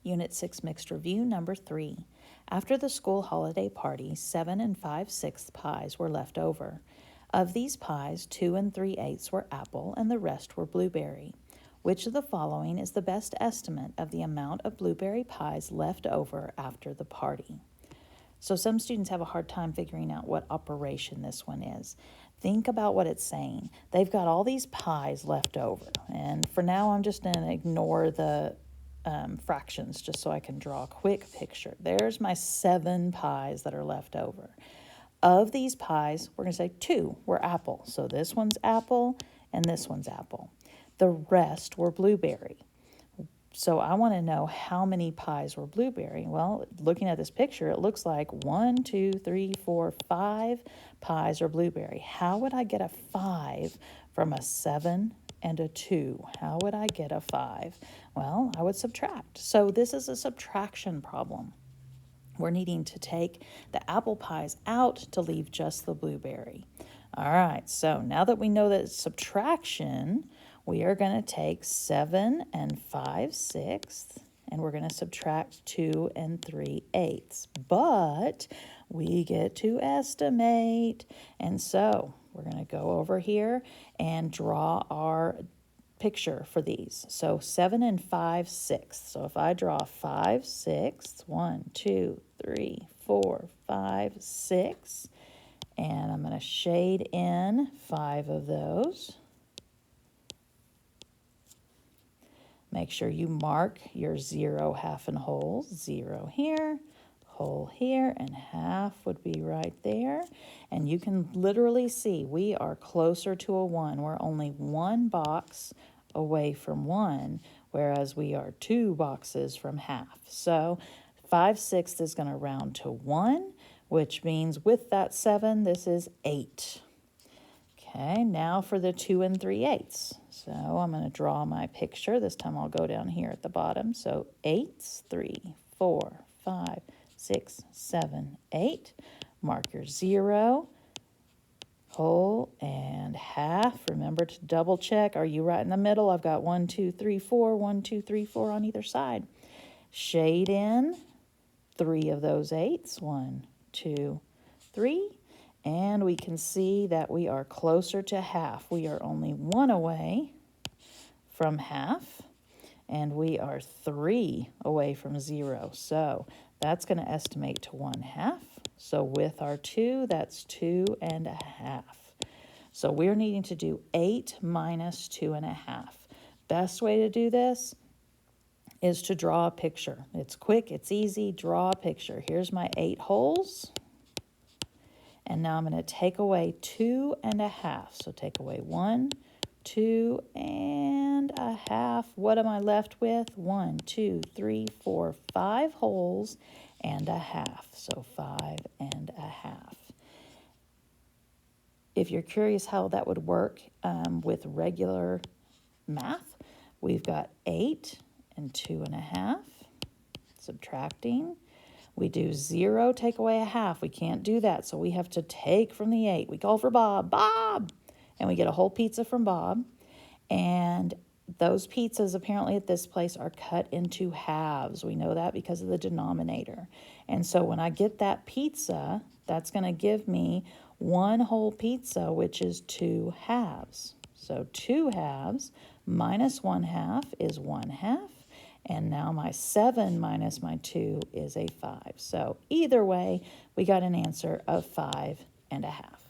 Unit 6 Mixed Review Number 3. After the school holiday party, 7 5/6 pies were left over. Of these pies, 2 3/8 were apple and the rest were blueberry. Which of the following is the best estimate of the amount of blueberry pies left over after the party? So some students have a hard time figuring out what operation this one is. Think about what it's saying. They've got all these pies left over. And for now, I'm just going to ignore the fractions just so I can draw a quick picture. There's my 7 pies that are left over. Of these pies, we're going to say 2 were apple. So this one's apple and this one's apple. The rest were blueberry. So I want to know how many pies were blueberry. Well, looking at this picture, it looks like 1, 2, 3, 4, 5 pies are blueberry. How would I get a 5 from a 7 and a 2? How would I get a 5? Well, I would subtract. So this is a subtraction problem. We're needing to take the apple pies out to leave just the blueberry. All right, so now that we know that it's subtraction, we are going to take 7 5/6 and we're going to subtract 2 3/8. But we get to estimate. And so we're going to go over here and draw our picture for these. So 7 5/6. So if I draw 5/6, 1, 2, 3, 4, 5, 6, and I'm going to shade in 5 of those. Make sure you mark your 0, half, and wholes. 0 here, whole here, and half would be right there. And you can literally see we are closer to a 1. We're only 1 box away from 1, whereas we are 2 boxes from half. So 5/6 is going to round to 1, which means with that 7, this is 8. Okay, now for the 2 3/8. So I'm going to draw my picture. This time I'll go down here at the bottom. So 8s, 3, 4, 5, 6, 7, 8. Mark your 0, whole, and half. Remember to double check. Are you right in the middle? I've got 1, 2, 3, 4, 1, 2, 3, 4 on either side. Shade in 3 of those 8s. 1, 2, 3. And we can see that we are closer to half. We are only 1 away from half, and we are 3 away from 0. So that's going to estimate to 1/2. So with our 2, that's 2 1/2. So we're needing to do 8 minus 2 1/2. Best way to do this is to draw a picture. It's quick, it's easy, draw a picture. Here's my 8 holes. And now I'm going to take away 2 1/2. So take away 1, 2 1/2. What am I left with? 1, 2, 3, 4, 5 holes and a half. So 5 1/2. If you're curious how that would work with regular math, we've got 8 and 2 1/2, subtracting. We do 0, take away a half. We can't do that, so we have to take from the 8. We call for Bob, Bob! And we get a whole pizza from Bob. And those pizzas apparently at this place are cut into halves. We know that because of the denominator. And so when I get that pizza, that's going to give me 1 whole pizza, which is 2 halves. So 2 halves minus 1/2 is 1/2. And now my 7 minus my 2 is a 5. So either way, we got an answer of 5 1/2.